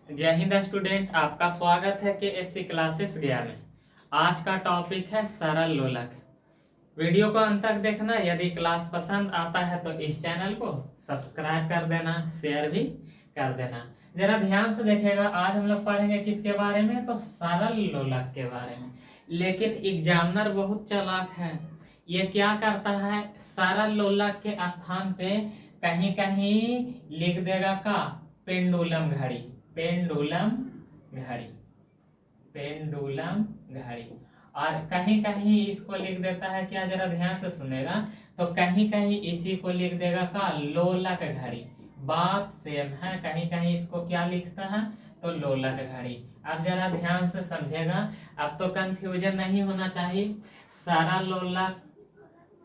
जय हिंद स्टूडेंट, आपका स्वागत है के एस सी क्लासेस गया में। आज का टॉपिक है सरल लोलक। वीडियो को अंत तक देखना। यदि क्लास पसंद आता है तो इस चैनल को सब्सक्राइब कर देना, शेयर भी कर देना। जरा ध्यान से देखिएगा, आज हम लोग पढ़ेंगे किसके बारे में, तो सरल लोलक के बारे में। लेकिन एग्जामिनर बहुत चालाक है, ये क्या करता है, सरल लोलक के स्थान पे कहीं कहीं लिख देगा का पेंडुलम घड़ी। पेंडुलम घड़ी, पेंडुलम घड़ी। और कहीं कहीं इसको लिख देता है क्या, जरा ध्यान से सुनेगा, तो कहीं कहीं इसी को लिख देगा का लोलक घड़ी। बात सेम है, कहीं कहीं इसको क्या लिखता है, तो लोलक घड़ी। अब जरा ध्यान से समझेगा, अब तो कंफ्यूजन नहीं होना चाहिए। सारा लोलक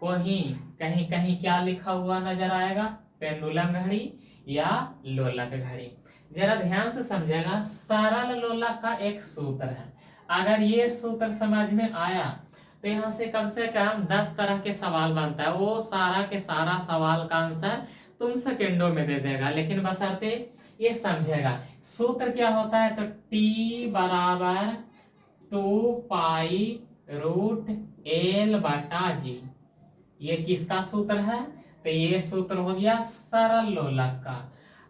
को ही कहीं कहीं क्या लिखा हुआ नजर आएगा, पेंडुलम घड़ी या लोलक घड़ी। जरा ध्यान से समझेगा, सरल लोलक का एक सूत्र है। अगर ये सूत्र समझ में आया तो यहाँ से कम 10 तरह के सवाल बनता है। वो सारा के सारा सवाल का आंसर तुम सेकेंडों में दे देगा, लेकिन बशर्ते ये समझेगा सूत्र क्या होता है। तो टी बराबर 2 पाई रूट एल बटा जी, ये किसका सूत्र है, तो ये सूत्र हो गया सरल लोलक का।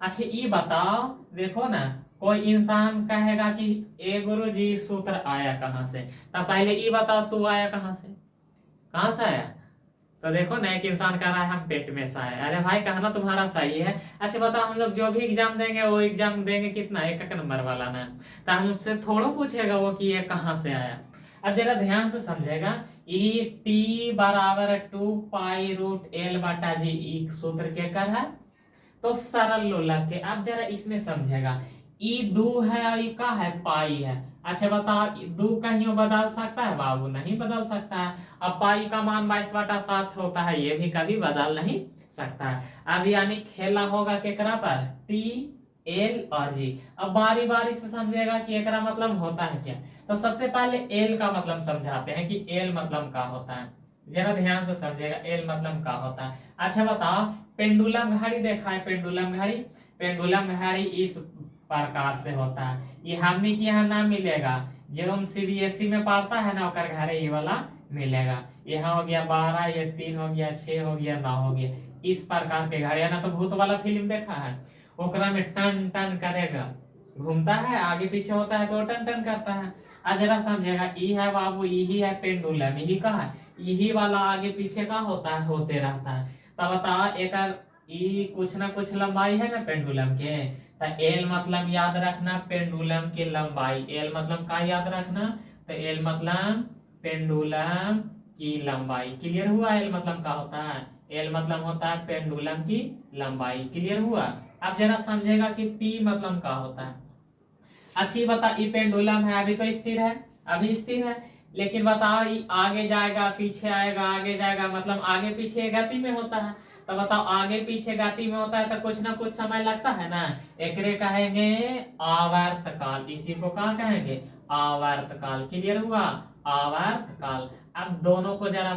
अच्छा ये बताओ, देखो ना, कोई इंसान कहेगा कि ए गुरु जी सूत्र आया कहां से, तब पहले ये बताओ तू आया कहां से, कहां से आया। तो देखो ना, एक इंसान कह रहा है हम पेट में से आए। अरे भाई कहना तुम्हारा सही है। अच्छा बताओ, हम लोग जो भी एग्जाम देंगे वो एग्जाम देंगे कितना, एक नंबर वाला ना, तो हमसे थोड़ा पूछेगा वो कि ये कहां से आया। अब जरा ध्यान से समझेगा, ई टी बराबर 2 पाई रूट एल बटा जी, ई सूत्र के कर है, तो सरल लोलक के। अब जरा इसमें समझेगा, ई दो है और ई का है पाई है। अच्छा बताओ, दो कहीं बदल सकता है बाबू, नहीं बदल सकता है। अब पाई का मान 22/7 होता है, ये भी कभी बदल नहीं सकता है। अब यानी खेला होगा केकरा पर, टी एल और जी। अब बारी बारी से समझेगा कि एकरा मतलब होता है क्या। तो सबसे पहले एल का मतलब समझाते हैं कि एल मतलब क्या होता है। जरा ध्यान से समझेगा, एल मतलब क्या होता है। अच्छा बताओ, पेंडुलम घड़ी देखा है, पेंडुलम घड़ी, पेंडुलम घड़ी इस प्रकार से होता है। ये हमने के यहाँ ना मिलेगा, जब हम सीबीएसई में पढ़ता है ना, ओकर घरे ये वाला मिलेगा। यहाँ हो गया 12, ये 3 हो गया, 6 हो गया, 9 हो गया। इस प्रकार के घड़िया ना, तो भूत वाला फिल्म देखा है, ओकरा में टन टन करेगा, घूमता है, आगे पीछे होता है तो टन टन करता है। आज जरा समझेगा, ई है बाबू, यही है पेंडुलम, यही का है, यही वाला आगे पीछे का होता है, होते रहता है। तब बता, एक ई कुछ ना कुछ लंबाई है ना पेंडुलम के, तो एल मतलब याद रखना पेंडुलम की लंबाई। एल मतलब का याद रखना, तो एल मतलब पेंडुलम की लंबाई। क्लियर हुआ, एल मतलब का होता है, एल मतलब होता है पेंडुलम की लंबाई। क्लियर हुआ। अब जरा समझेगा कि टी मतलब का होता है। अच्छी बता, ये पेंडुलम है, अभी तो स्थिर है, अभी स्थिर है, लेकिन बताओ ये आगे जाएगा पीछे आएगा, आगे जाएगा मतलब आगे पीछे गति में होता है। तो बताओ आगे पीछे गति में होता है तो कुछ ना कुछ समय लगता है ना, एकरे कहेंगे आवर्तकाल। इसी को कहा कहेंगे, आवर्तकाल। क्लियर हुआ, आवर्तकाल। अब दोनों को जरा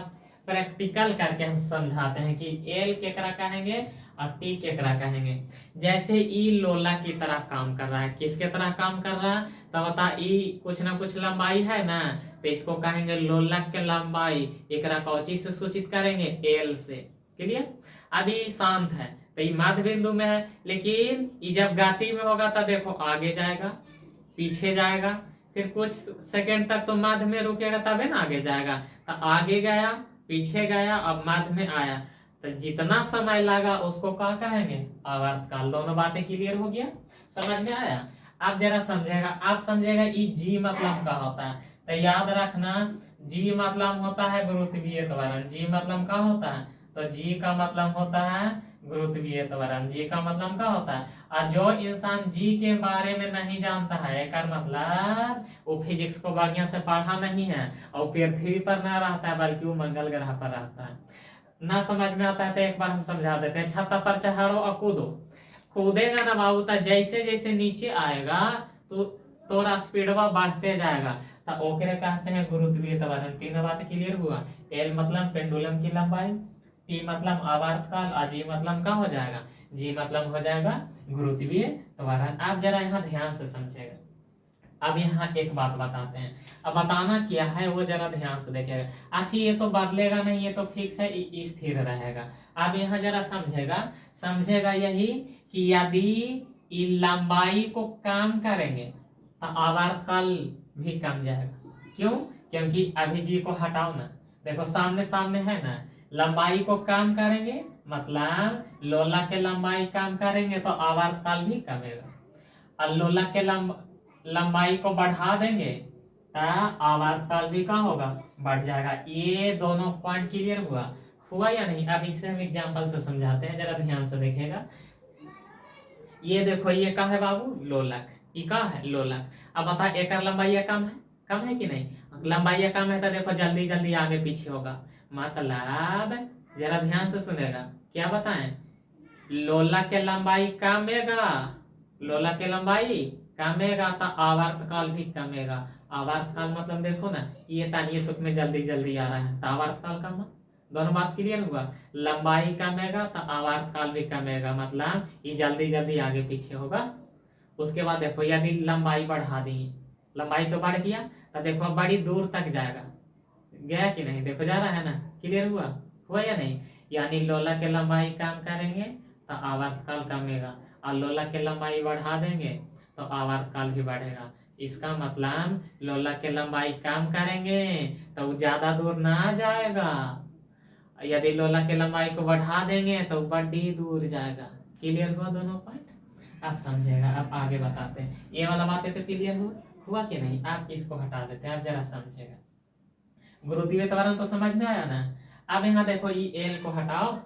प्रैक्टिकल करके हम समझाते हैं कि एल केकरा कहेंगे और टी केकरा कहेंगे। जैसे ई लोला की तरह काम कर रहा है, किसके तरह काम कर रहा है, तो बता ई कुछ ना कुछ लंबाई है ना, तो इसको कहेंगे लोलक के लंबाई। एकरा कौची से सूचित करेंगे, एल से। क्लियर। अभी शांत है तो ये मध्य बिंदु में है, लेकिन ये जब गति में होगा तो देखो आगे जाएगा पीछे जाएगा, फिर कुछ सेकंड तक तो मध्य में रुकेगा तबे ना आगे जाएगा। तो आगे गया पीछे गया, अब मध्य में आया, तो जितना समय लगा उसको क्या कहेंगे, आवर्तकाल। दोनों बातें क्लियर हो गया, समझ में आया। आप जरा समझेगा, आप समझेगा ई जी मतलब क्या होता है, तो याद रखना जी मतलब होता है गुरुत्वीय त्वरण। जी मतलब क्या होता है, तो जी का मतलब होता है गुरुत्वीय त्वरण। जी का मतलब क्या होता है, और जो इंसान जी के बारे में नहीं जानता है, एक मतलब वो फिजिक्स को बढ़िया से पढ़ा नहीं है और पृथ्वी पर ना रहता है, बल्कि वो मंगल ग्रह पर रहता है। ना समझ में आता है तो एक बार हम समझा देते हैं। छत पर चढ़ो और कूदो, कूदेगा ना बाबू, तो जैसे जैसे नीचे आएगा तो तोरा स्पीडवा बढ़ते जाएगा, तो ओकरे कहते हैं गुरुत्वीय त्वरण। तीन बात क्लियर हुआ। एल मतलब पेंडुलम की लंबाई, टी मतलब आवर्तकाल और जी मतलब क्या हो जाएगा, जी मतलब हो जाएगा गुरुत्वीय त्वरण। आप जरा यहाँ ध्यान से समझेगा। अब यहाँ एक बात बताते हैं, अब बताना क्या है वो जरा ध्यान से देखेगा। अच्छा ये तो बदलेगा नहीं, ये तो फिक्स है, स्थिर रहेगा। अब यहाँ जरा समझेगा यही कि यदि लंबाई को कम करेंगे तो आवर्तकाल भी कम जाएगा। क्यों? क्योंकि अभी जी को हटाओ ना, देखो सामने सामने है ना, लंबाई को कम करेंगे मतलब लोलक के लंबाई कम करेंगे तो आवर्तकाल भी कमेगा, और लोलक के लंबाई को बढ़ा देंगे तो आवर्तकाल भी क्या होगा, बढ़ जाएगा। ये दोनों पॉइंट क्लियर हुआ या नहीं? अब इसे हम एग्जांपल से समझाते हैं, जरा ध्यान से देखेगा। ये देखो ये क्या है बाबू, लोलक, ये क्या है लोलक। अब बता एक लंबाई कम है कि नहीं? लंबाई कम है तो देखो जल्दी जल्दी आगे पीछे होगा, मतलब जरा ध्यान से सुनेगा। क्या बताएं? लोलक के लंबाई कमेगा, लोलक के लंबाई कमेगा तो आवर्तकाल भी कमेगा। आवर्तकाल मतलब देखो ना, ये तानिये सुख में जल्दी जल्दी आ रहा है तो आवर्तकाल कम। दोनों बात क्लियर हुआ? लंबाई कमेगा तो आवर्तकाल भी कमेगा, मतलब ये जल्दी जल्दी आगे पीछे होगा। उसके बाद देखो यदि लंबाई बढ़ा दी, लंबाई तो बढ़ गया तो देखो बड़ी दूर तक जाएगा, गया कि नहीं? देखो जा रहा है ना, क्लियर हुआ या नहीं? यानी लोलक के लंबाई कम करेंगे तो आवर्तकाल कमेगा, और लोलक के लंबाई बढ़ा देंगे तो आवर्तकाल भी बढ़ेगा। इसका मतलब लोलक के लंबाई कम करेंगे तो वो ज्यादा दूर ना जाएगा, यदि लोलक के लंबाई को बढ़ा देंगे तो बड़ी दूर जाएगा। क्लियर हुआ दोनों पॉइंट? आप समझेगा। अब आगे बताते हैं, ये वाला बातें तो क्लियर हुआ कि नहीं? आप इसको हटा देते हैं, आप जरा समझेगा। गुरुत्वीय त्वरण तो समझ में आया ना? अब यहाँ देखो ई एल को हटाओ।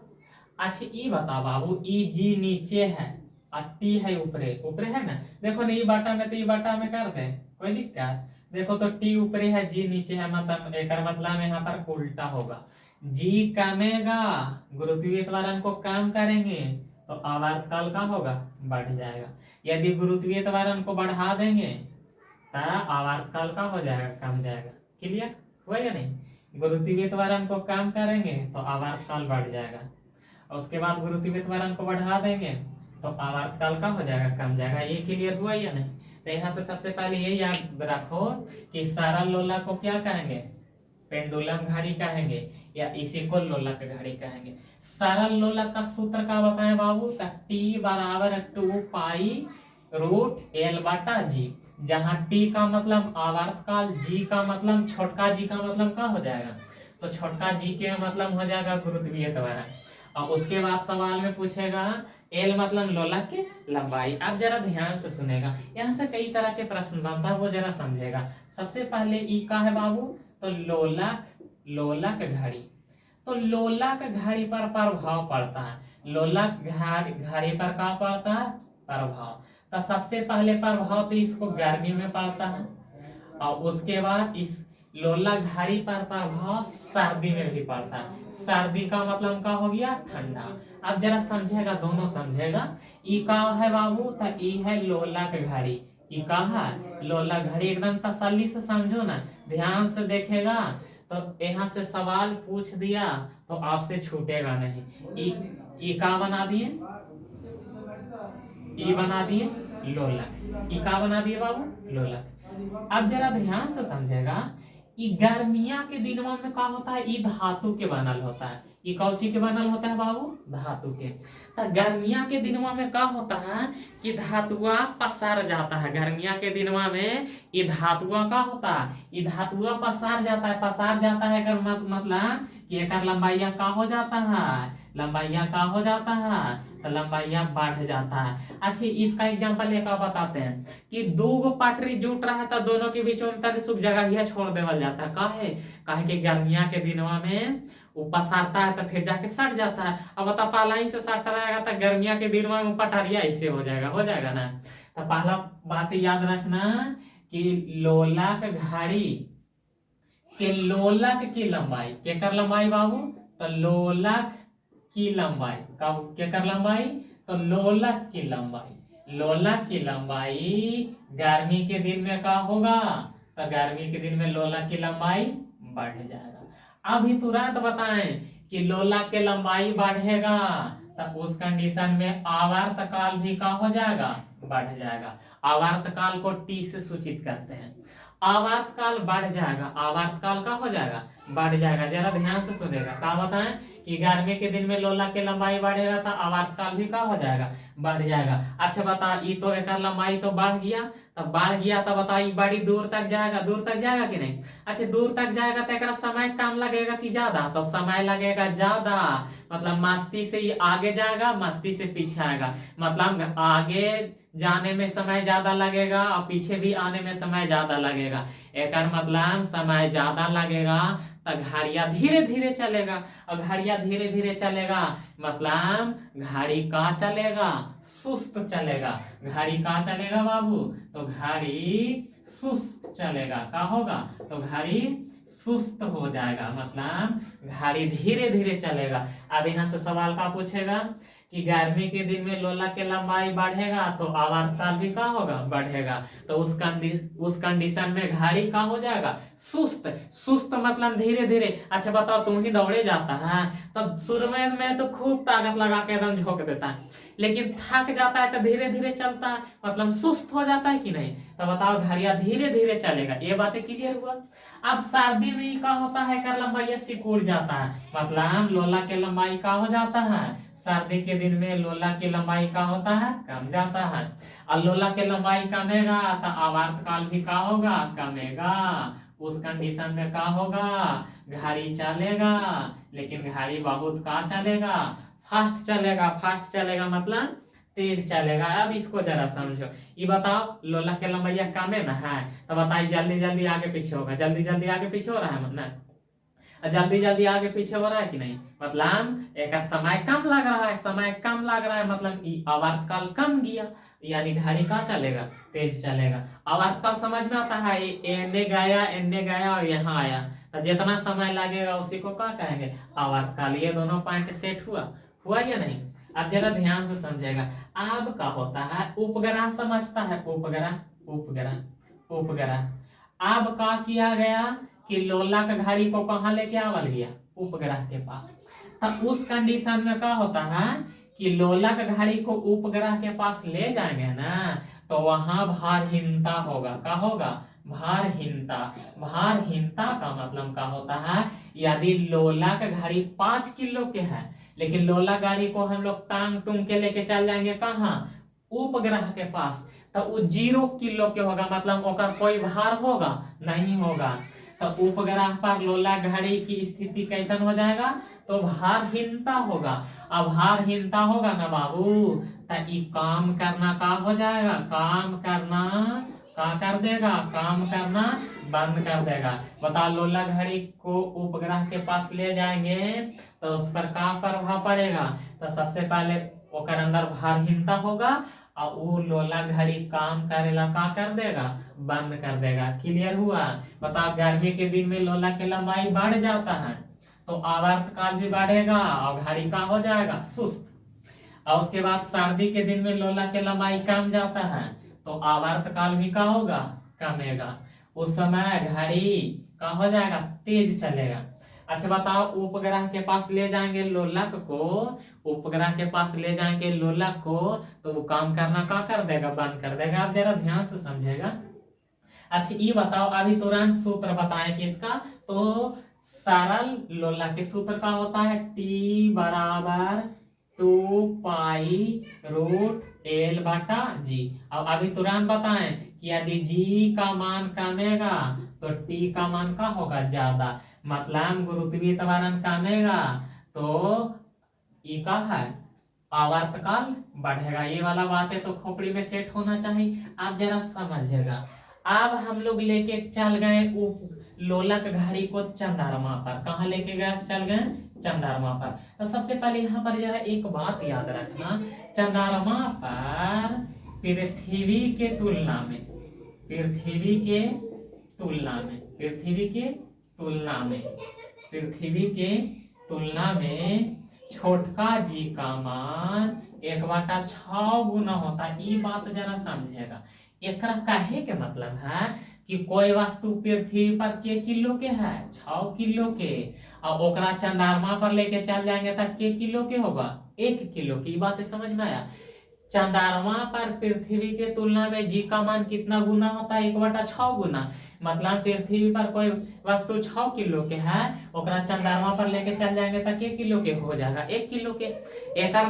अच्छा ई बता बाबू, ई जी नीचे है और टी है ऊपरे, ऊपरे है ना। देखो ना ई बाटा में तो ई बाटा में कर दे, कोई दिक्कत? देखो तो टी ऊपरे है जी नीचे है, मतलब एक मतलब यहाँ पर उल्टा होगा। जी कमेगा, गुरुत्वीय त्वरण को कम करेंगे तो आवर्तकाल का होगा, बढ़ जाएगा। यदि गुरुत्वीय त्वरण को बढ़ा देंगे तो आवर्तकाल का हो जाएगा, कम जाएगा। क्लियर हुआ या नहीं? गुरुत्वीय त्वरण को कम करेंगे तो आवर्तकाल बढ़ जाएगा, और उसके बाद गुरुत्वीय त्वरण को बढ़ा देंगे तो आवर्तकाल का हो जाएगा, कम जाएगा। ये क्लियर हुआ या नहीं? तो यहाँ से सबसे पहले ये याद रखो कि सरल लोलक को क्या कहेंगे, पेंडुलम घड़ी कहेंगे, या इसी को लोलक घड़ी कहेंगे। सरल लोलक का सूत्र का बताएं बाबू, टी बराबर 2 पाई रूट एल बटा जी, जहां टी का मतलब आवर्तकाल, जी का मतलब छोटका जी का मतलब क्या हो जाएगा, तो छोटका जी के मतलब हो जाएगा गुरुत्वीय त्वरण। और उसके बाद सवाल में पूछेगा एल मतलब लोलक की लंबाई। अब जरा ध्यान से सुनेगा, यहाँ से कई तरह के प्रश्न बनता है, वो जरा समझेगा। सबसे पहले ई का है बाबू, तो लोलक घड़ी, तो लोलक घड़ी पर प्रभाव पड़ता है, लोलक घड़ी पर क्या पड़ता है, प्रभाव। तो सबसे पहले प्रभाव तो इसको गर्मी में पड़ता है, और उसके बाद इस लोलक घड़ी पर प्रभाव सर्दी में भी पड़ता है। सर्दी का मतलब क्या हो गया, ठंडा। अब जरा समझेगा, दोनों समझेगा। ई का है बाबू, तो ई है लोलक घड़ी, ई का है लोलक घड़ी। एकदम तसल्ली से समझो ना, ध्यान से देखेगा तो यहाँ से सवाल पूछ दिया तो आपसे छूटेगा नहीं। ई का बना दिए, ई बना दिए लोलक, ई का बना दिए बाबू, लोलक। अब जरा ध्यान से समझेगा, ई गर्मिया के दिनवा में क्या होता है, ई धातु के बनल होता है। ई कौची के बनल होता है बाबू, धातु के। तो गर्मिया के दिनवा में क्या होता है कि धातुआ पसार जाता है, गर्मिया के दिनवा में ये धातुआ का होता है, ये धातुआ पसार जाता है, पसार जाता है कर मतलब कि एक लंबाइया का हो जाता है, लंबाइया का हो जाता है, तो लंबाइया बढ़ जाता है। अच्छा इसका एग्जांपल एक और बताते हैं कि दो गो पटरी जुट रहा है तो दोनों के बीच में तनी सुख जगह ही छोड़ देवल जाता है। काहे कि गर्मिया के दिनवा में वो पसारता है तो फिर जाके सट जाता है। अब बता पालाई से सट रहेगा तो गर्मिया के दिनवा में पटरिया ऐसे हो जाएगा ना। तो पहला बात याद रखना कि लोलक घड़ी के लोलक की लंबाई, केकर लंबाई बाबू, तो लोलक की लंबाई, कब केकर लंबाई, तो लोलक की लंबाई, लोलक की लंबाई गर्मी के दिन में क्या होगा, तो गर्मी के दिन में लोलक की लंबाई बढ़ जाएगा। अभी तुरंत बताएं कि लोलक के लंबाई बढ़ेगा तो उस कंडीशन में आवर्तकाल भी का हो जाएगा, बढ़ जाएगा। आवर्तकाल को टी से सूचित करते हैं। आवर्तकाल बढ़ जाएगा, आवर्तकाल का हो जाएगा, बढ़ जाएगा। जरा ध्यान से सुनेगा, क्या बताएं कि गर्मी के दिन में लोला की लंबाई बढ़ेगा तो आवर्तकाल भी का हो जाएगा, बढ़ जाएगा। अच्छा बता, ये तो एक लंबाई तो बढ़ गया, तब बढ़ गया तो बताइए बड़ी दूर तक जाएगा, दूर तक जाएगा कि नहीं। अच्छा दूर तक जाएगा तो एक समय कम लगेगा कि ज्यादा, तो समय लगेगा ज्यादा। मतलब मस्ती से ये आगे जाएगा, मस्ती से पीछे आएगा। मतलब आगे जाने में समय ज्यादा लगेगा और पीछे भी आने में समय ज्यादा लगेगा। एक मतलब समय ज्यादा लगेगा तो घड़िया धीरे धीरे चलेगा, और घड़िया धीरे धीरे चलेगा मतलब घड़ी का चलेगा, सुस्त चलेगा। घड़ी का चलेगा बाबू, तो घड़ी सुस्त चलेगा। का होगा, तो घड़ी सुस्त हो जाएगा, मतलब घड़ी धीरे धीरे चलेगा। अब यहाँ से सवाल का पूछेगा कि गर्मी के दिन में लोला की लंबाई बढ़ेगा तो आवर्तकाल भी का होगा, बढ़ेगा। तो उस कंडीशन में घड़ी का हो जाएगा, सुस्त। सुस्त मतलब धीरे धीरे। अच्छा बताओ, तुम ही दौड़े जाता है तो शुरू में तो खूब ताकत लगा के एकदम झोंक देता है, लेकिन थक जाता है तो धीरे धीरे चलता है, मतलब सुस्त हो जाता है कि नहीं। तो बताओ घड़िया धीरे धीरे चलेगा। ये बातें क्लियर हुआ। अब सर्दी में क्या होता है, का लंबाई सिकुड़ जाता है, मतलब लोला की लंबाई का हो जाता है। सर्दी के दिन में लोला की लंबाई का होता है, कम जाता है। और लोला की लंबाई कमेगा तो आवर्तकाल भी का होगा, कमेगा। उस कंडीशन में का होगा, घड़ी चलेगा, लेकिन घड़ी बहुत का चलेगा, फास्ट चलेगा। फास्ट चलेगा मतलब तेज चलेगा। अब इसको जरा समझो। ये बताओ लोला के लंबाई कमे ना है, तो बताइए जल्दी जल्दी आगे पीछे होगा, जल्दी जल्दी आगे पीछे हो रहा है मतलब जल्दी जल्दी आगे पीछे हो रहा है कि नहीं। मतलब एक समय कम लग रहा है, समय कम लग रहा है मतलब आवर्तकाल कम गया, यानी घड़ी का चलेगा, तेज चलेगा। आवर्तकाल समझ में आता है, एने गया और यहाँ आया, तो जितना समय लगेगा उसी को क्या कहेंगे, आवर्तकाल। ये दोनों पॉइंट सेट हुआ, हुआ या नहीं। अब जरा ध्यान से समझेगा। अब क्या होता है, उपग्रह समझता है, उपग्रह उपग्रह उपग्रह। अब क्या किया गया कि लोला का घड़ी को कहाँ लेके आवल गया, उपग्रह के पास। तो उस कंडीशन में क्या होता है कि लोला का घड़ी को उपग्रह के पास ले जाएंगे ना, तो वहां भारहीनता होगा। का होगा, भारहीनता। भारहीनता का मतलब क्या होता है, यदि लोला का घड़ी 5 किलो के है, लेकिन लोला गाड़ी को हम लोग टांग टूंग के लेके चल जाएंगे कहाँ, उपग्रह के पास, तो वो 0 किलो के होगा, मतलब ओकर कोई भार होगा नहीं होगा। तो उपग्रह पर लोला घड़ी की स्थिति कैसन हो जाएगा, तो भारहीनता होगा। अब भारहीनता होगा ना बाबू, तो ये काम करना का हो जाएगा, काम करना का कर देगा, काम करना बंद कर देगा। बता, लोला घड़ी को उपग्रह के पास ले जाएंगे तो उस पर का प्रभाव पड़ेगा, तो सबसे पहले ओकर अंदर भारहीनता होगा और वो लोला घड़ी काम करेला का कर देगा, बंद कर देगा। क्लियर हुआ। बताओ गर्मी के दिन में लोला की लंबाई बढ़ जाता है तो आवर्तकाल भी बढ़ेगा और घड़ी का हो जाएगा, सुस्त। और उसके बाद सर्दी के दिन में लोला की लंबाई कम जाता है तो आवर्तकाल भी का होगा, कमेगा। उस समय घड़ी का हो जाएगा, तेज चलेगा। अच्छा बताओ, उपग्रह के पास ले जाएंगे लोलक को, उपग्रह के पास ले जाएंगे लोलक को, तो वो काम करना का कर देगा, बंद कर देगा। आप जरा ध्यान से समझेगा। अच्छा ये बताओ, अभी तुरंत सूत्र बताएं किसका, तो सरल लोला के सूत्र का होता है T बराबर 2 पाई √L/G। अब अभी तुरंत बताएं कि यदि G का मान कमेगा तो T का मान का होगा, ज्यादा। मतलब गुरुत्वीय त्वरण कमेगा तो ये का है, आवर्तकाल बढ़ेगा। ये वाला बातें तो खोपड़ी में सेट होना चाहिए। आप जरा समझिएगा। अब हम लोग लेके चल गए लोलक घड़ी को चंद्रमा पर। कहाँ लेके गए, चल गए चंद्रमा पर। तो सबसे पहले यहाँ पर जरा एक बात याद रखना, चंद्रमा पर पृथ्वी के तुलना में, पृथ्वी के तुलना में, पृथ्वी के तुलना में, पृथ्वी के तुलना में छोटका जी का मान 1/6 गुना होता है। ये बात जरा समझेगा। एकरा कहे के मतलब है कि कोई वस्तु पृथ्वी पर के किलो के है, 6 किलो के, और ओकरा चंद्रमा पर लेके चल जाएंगे तब के किलो के होगा, 1 किलो की बातें समझ में आया। चंद्रमा पर पृथ्वी के तुलना में जी का मान कितना गुना होता है? 1/6 गुना। मतलब पृथ्वी पर कोई वस्तु 6 किलो के है, ओकरा चंद्रमा पर लेके चल जाएंगे तो के किलो के हो जाएगा? 1 किलो के। एकर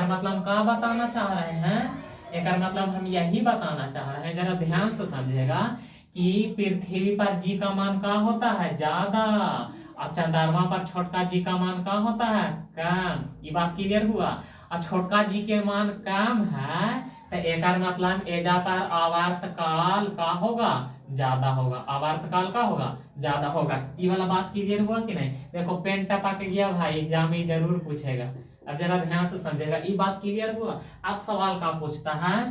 मतलब का बताना चाह रहे हैं? एकर मतलब हम यही बताना चाह रहे हैं, जरा ध्यान से समझेगा कि पृथ्वी पर जी का मान का होता है? ज्यादा, और चंद्रमा पर छोटका जी का मान का होता है? कम। ये बात क्लियर हुआ? और छोटका जी के मान कम है तो एकर मतलब एजा पर आवर्त काल का होगा? ज्यादा होगा। आवर्त काल का होगा? ज्यादा होगा। ये वाला बात क्लियर हुआ कि नहीं? देखो पेन टपक गया भाई, एग्जाम में जरूर पूछेगा। अब जरा ध्यान से समझेगा। ये बात क्लियर हुआ? अब सवाल का पूछता है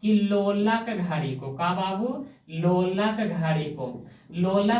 कि लोलक घड़ी को, का बाबू? लोलक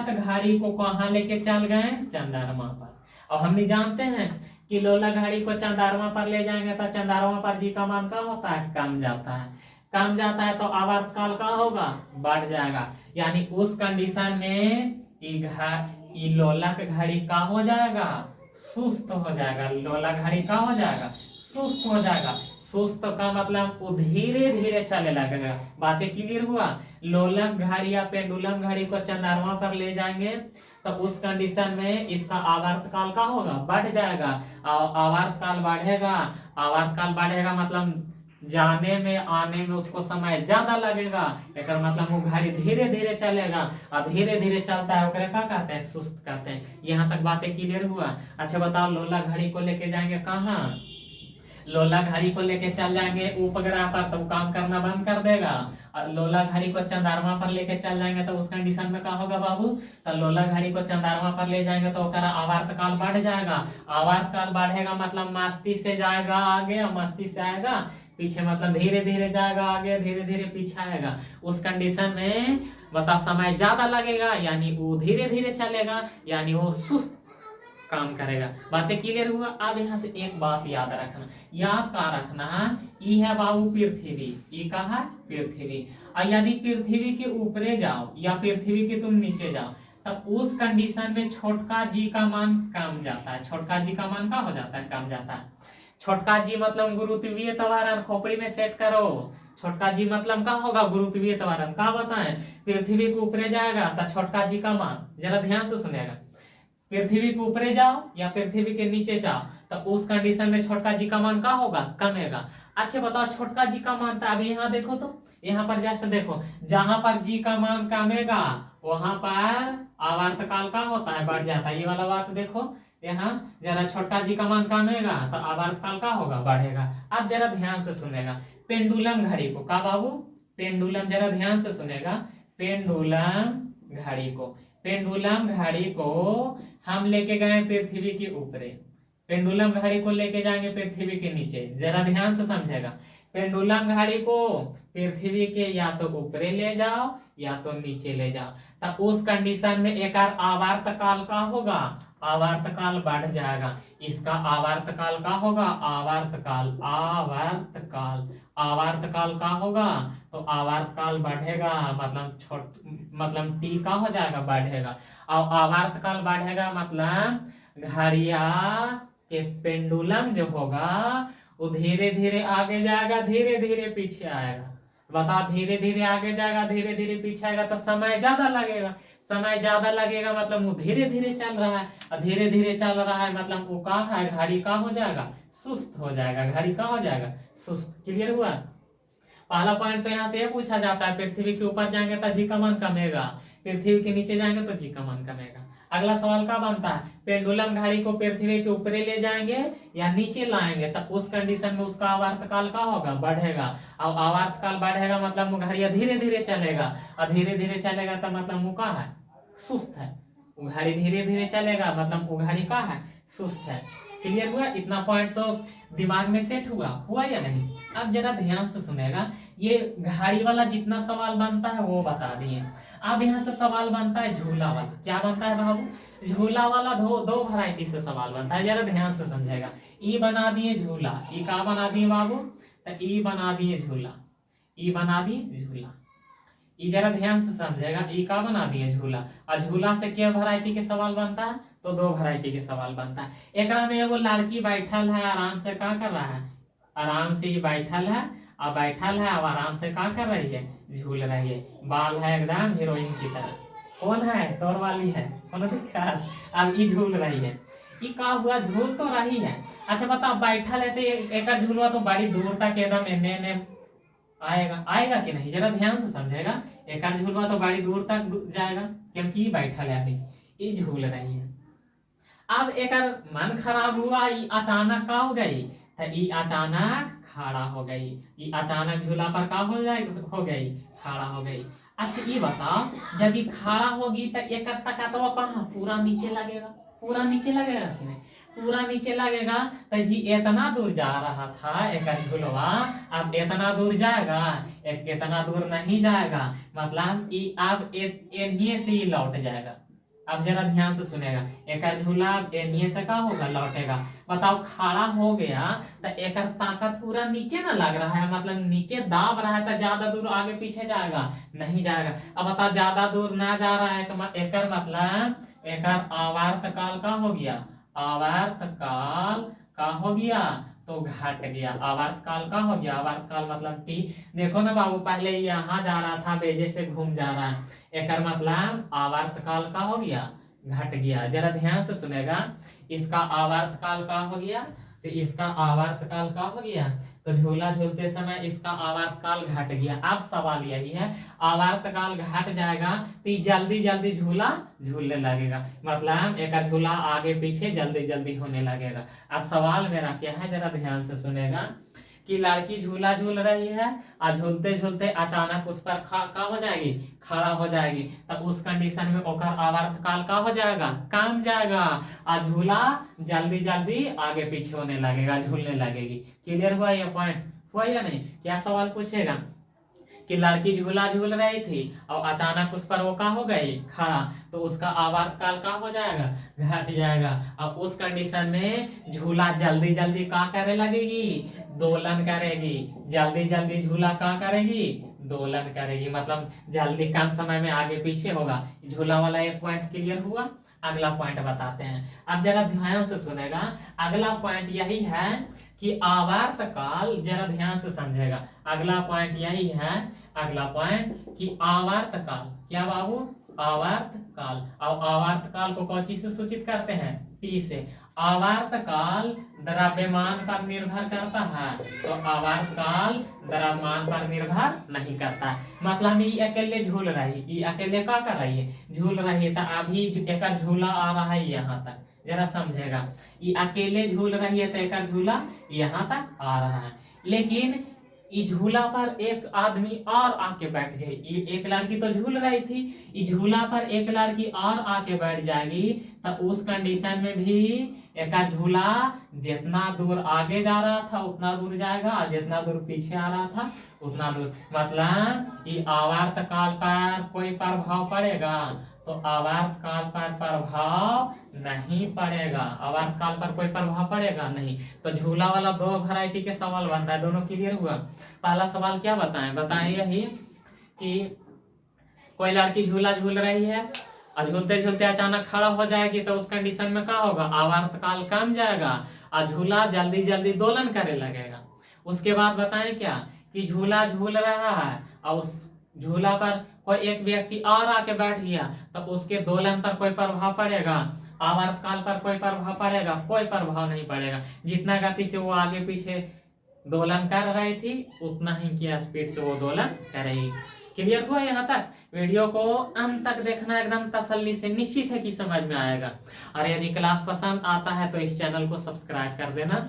घड़ी को कहाँ लेके चल गए? चंद्रमा पर। और हमने जानते हैं कि लोलक घड़ी को चंद्रमा पर ले जाएंगे तो चंद्रमा पर जी का मान का होता है? कम जाता है। कम जाता है तो आवर्त काल का होगा? बढ़ जाएगा। यानी उस कंडीशन में ये लोलक घड़ी का हो जाएगा? सुस्त हो जाएगा। लोलक घड़ी का हो जाएगा? सुस्त हो जाएगा। सुस्त का मतलब वो धीरे धीरे चले लगेगा। बातें क्लियर हुआ? लोलक घड़ी या पेंडुलम घड़ी को चंद्रमा पर ले जाएंगे तो उस कंडीशन में इसका आवर्त काल का होगा? बढ़ जाएगा। आवर्त काल बढ़ेगा मतलब जाने में आने में उसको समय ज्यादा लगेगा। एक मतलब वो घड़ी धीरे धीरे चलेगा, और धीरे धीरे चलता है ओकरे का कहते हैं? सुस्त कहते हैं। यहाँ तक बातें क्लियर हुआ? अच्छा बताओ, लोला घड़ी को लेके जाएंगे कहाँ? लोला घड़ी को लेके चल जाएंगे उपग्रह पर तो काम करना बंद कर देगा। और लोला घड़ी को चंद्रमा पर लेके चल जाएंगे तो उस कंडीशन में क्या होगा बाबू? तो लोला घड़ी को चंद्रमा पर ले जाएंगे तो ओकरा आवर्त काल बढ़ जाएगा। आवर्त काल बढ़ेगा मतलब मस्ती से जाएगा आगे और मस्ती से आएगा पीछे, मतलब धीरे धीरे जाएगा आगे, धीरे धीरे पीछे आएगा। उस कंडीशन में बता समय ज्यादा लगेगा, यानी वो धीरे धीरे चलेगा, यानी वो सुस्त काम करेगा। बातें क्लियर हुआ? अब यहाँ से एक बात याद रखना, ये है बाबू पृथ्वी। ये का है? पृथ्वी। और यदि पृथ्वी के ऊपरे जाओ या पृथ्वी के तुम नीचे जाओ तब उस कंडीशन में छोटका जी का मान कम जाता है। छोटका जी का मान का हो जाता है? कम जाता है। छोटका जी मतलब गुरुत्वीय त्वरण, खोपड़ी में सेट करो। छोटका जी मतलब का होगा? गुरुत्वीय त्वरण। का बताएं? पृथ्वी के ऊपरे जाएगा तो छोटका जी का मान, जरा ध्यान से सुनेगा, पृथ्वी के ऊपरे जाओ या पृथ्वी के नीचे जाओ तो उस कंडीशन में छोटका जी का मान का होगा? कमेगा। अच्छा बताओ, छोटका जी का मान, तो अभी यहाँ देखो, तो यहाँ पर जस्ट देखो, जहां पर जी का मान कमेगा वहां पर आवर्त काल का होता है? बढ़ जाता है। ये वाला बात देखो, यहाँ जरा छोटका जी का मान कमेगा तो आवर्त काल का होगा? बढ़ेगा। अब जरा ध्यान से सुनेगा, पेंडुलम घड़ी को, का बाबू? पेंडुलम, जरा ध्यान से सुनेगा, पेंडुलम घड़ी को, पेंडुलम घड़ी को हम लेके गए पृथ्वी के ऊपरे, पेंडुलम घड़ी को लेके जाएंगे पृथ्वी के नीचे। जरा ध्यान से समझेगा, पेंडुलम घड़ी को पृथ्वी के या तो ऊपरे ले जाओ या तो नीचे ले जाओ, तब उस कंडीशन में एक आवर्त काल का होगा? आवर्त काल बढ़ जाएगा। इसका आवर्त काल का होगा? आवर्त काल का होगा? तो आवर्त काल बढ़ेगा मतलब टी का हो जाएगा? बढ़ेगा। और आवर्त काल बढ़ेगा मतलब घड़िया के पेंडुलम जो होगा वो धीरे धीरे आगे जाएगा, धीरे धीरे पीछे आएगा। बता, धीरे धीरे आगे जाएगा, धीरे धीरे पीछे आएगा तो समय ज्यादा लगेगा। समय ज्यादा लगेगा मतलब वो धीरे धीरे चल रहा है, और धीरे धीरे चल रहा है मतलब वो का है? घड़ी का हो जाएगा? सुस्त हो जाएगा। घड़ी का हो जाएगा? सुस्त। क्लियर हुआ? पहला पॉइंट तो यहाँ से ये पूछा जाता है, पृथ्वी के ऊपर जाएंगे तो जी का मान कमेगा, पृथ्वी के नीचे जाएंगे तो जी का मान कमेगा। अगला सवाल का बनता है, पेंडुलम घड़ी को पृथ्वी के ऊपर ले जाएंगे या नीचे लाएंगे तब उस कंडीशन में उसका आवर्त काल का होगा? बढ़ेगा। और आवर्त काल बढ़ेगा मतलब वो घड़िया धीरे धीरे चलेगा, और धीरे धीरे चलेगा तो मतलब वो का है? सुस्त है। वो घड़ी धीरे धीरे चलेगा मतलब वो घड़ी का है? सुस्त है। क्लियर हुआ? इतना पॉइंट तो दिमाग में सेट हुआ या नहीं? अब जरा ध्यान से सुनेगा, ये घड़ी वाला जितना सवाल बनता है वो बता दिए। अब यहाँ से सवाल बनता है झूला वाला। क्या बनता है बाबू? झूला वाला दो वैरायटी से सवाल बनता है, जरा ध्यान से समझेगा। ई बना दिए झूला, ई का बना दिए बाबू? तो ई बना दिए झूला, ई बना दिए झूला। ई जरा ध्यान से समझेगा, ई का बना दिए झूला, और झूला से क्या वैरायटी के सवाल बनता है, तो 2 वैरायटी के सवाल बनता है। एकरा में एगो लड़की बैठल है, आराम से का कर रहा है, आराम से ही बैठल है, और बैठल है और आराम से का कर रही है, झूल रही है, बाल है एकदम हीरोइन की तरह। कौन है, तोर वाली है, कौन दिक्कत, अब ई झूल रही है, ई का हुआ, झूल तो रही है। अच्छा बताओ, बैठल है तो एक झूलवा तो बड़ी दूर तक एकदम एने एने आएगा, आएगा कि नहीं, जरा ध्यान से समझेगा। एक झूलवा तो बड़ी दूर तक जाएगा, क्योंकि बैठल है अभी, ये झूल रही है। अब एक मन खराब हुआ, ये अचानक का हो गई, तो ये अचानक खड़ा हो गई, ये अचानक झूला पर का हो गई, खड़ा हो गई। अच्छा ये बताओ, जब ये खड़ा होगी तो एक तकतवा कहाँ, पूरा नीचे लगेगा, पूरा नीचे लगेगा कि नहीं, पूरा नीचे लगेगा। तो जी इतना दूर जा रहा था एक झूलवा, अब इतना दूर जाएगा, एक इतना दूर नहीं जाएगा, मतलब अब एनिए से ही लौट जाएगा। अब जरा ध्यान से सुनेगा, एक झूला एनिए से का होगा, लौटेगा। बताओ खड़ा हो गया तो एक ताकत पूरा नीचे ना लग रहा है, मतलब नीचे दाब रहा है, तो ज्यादा दूर आगे पीछे जाएगा, नहीं जाएगा। अब बताओ ज्यादा दूर ना जा रहा है, तो एक मतलब एक आवर्त काल का हो गया, आवर्त काल का हो गया, तो घट गया, आवर्त काल का हो गया, आवर्त काल मतलब टी। देखो ना बाबू, पहले यहाँ जा रहा था, बेजे से घूम जा रहा है, एक मतलब आवर्त काल का हो गया, घट गया। जरा ध्यान से सुनेगा, इसका आवर्त काल का हो गया, तो इसका आवर्त काल का हो गया, तो झूला झूलते समय इसका आवर्त काल घट गया। अब सवाल यही है, आवर्त काल घट जाएगा तो जल्दी जल्दी झूला झूलने लगेगा, मतलब एक झूला आगे पीछे जल्दी जल्दी होने लगेगा। अब सवाल मेरा क्या है, जरा ध्यान से सुनेगा, कि लड़की झूला झूल रही है, और झूलते झूलते अचानक उस पर का हो जाएगी, खड़ा हो जाएगी, तब उस कंडीशन में ओकर आवर्त काल का हो जाएगा, कम जाएगा, और झूला जल्दी जल्दी आगे पीछे होने लगेगा, झूलने लगेगी। क्लियर हुआ ये पॉइंट, हुआ या नहीं? क्या सवाल पूछेगा, कि लड़की झूला झूल रही थी और अचानक उस पर वो का हो गई, खड़ा, तो उसका आवर्त काल का हो जाएगा, घट जाएगा, और उस कंडीशन में झूला जल्दी जल्दी का करे लगेगी, दोलन करेगी, जल्दी जल्दी झूला का करेगी, दोलन करेगी, मतलब जल्दी कम समय में आगे पीछे होगा। झूला वाला एक पॉइंट क्लियर हुआ। अगला पॉइंट बताते हैं, अब जरा ध्यान से सुनेगा। अगला पॉइंट यही है कि आवर्त काल, जरा ध्यान से समझेगा, अगला पॉइंट यही है, अगला पॉइंट कि आवर्त काल, क्या बाबू, आवर्त काल, और आवर्त काल को कौन चीज से सूचित करते हैं, टी से। आवर्त काल द्रव्यमान पर निर्भर करता है, तो आवर्त काल द्रव्यमान पर निर्भर नहीं करता है, मतलब ये अकेले झूल रही, ये अकेले क्या कर रही है, झूल रही है, तो अभी एक झूला आ रहा है यहाँ तक, जरा समझेगा, ये अकेले झूल रही है तो एक झूला यहाँ तक आ रहा है, लेकिन इस झूला पर एक आदमी और आके बैठ गई, ये एक लड़की तो झूल रही थी, इस झूला पर एक लड़की और आके बैठ जाएगी, तो उस कंडीशन में भी एक झूला जितना दूर आगे जा रहा था उतना दूर जाएगा, और जितना दूर पीछे आ रहा था उतना दूर, मतलब ये आवर्त काल पर कोई प्रभाव पड़ेगा, तो आवर्त काल पर प्रभाव नहीं पड़ेगा, आवर्त काल पर कोई प्रभाव पड़ेगा नहीं। तो झूला वाला 2 वैरायटी के सवाल बनता है, दोनों क्लियर हुआ। पहला सवाल क्या बताएं यही कि कोई लड़की झूला झूल रही है और झूलते झूलते अचानक खड़ा हो जाएगी, तो उस कंडीशन में क्या होगा, आवर्त काल कम जाएगा और झूला जल्दी जल्दी दोलन करने लगेगा। उसके बाद बताएं क्या, कि झूला झूल रहा है और उस झूला पर कोई एक व्यक्ति और आके बैठ गया, तो उसके दोलन पर कोई प्रभाव पड़ेगा, आवर्त काल पर कोई प्रभाव पड़ेगा, कोई प्रभाव नहीं पड़ेगा। जितना गति से वो आगे पीछे दोलन कर रही थी उतना ही की स्पीड से वो दोलन करेगी। क्लियर हुआ यहाँ तक? वीडियो को अंत तक देखना, एकदम तसल्ली से, निश्चित है कि समझ में आएगा। और यदि क्लास पसंद आता है तो इस चैनल को सब्सक्राइब कर देना।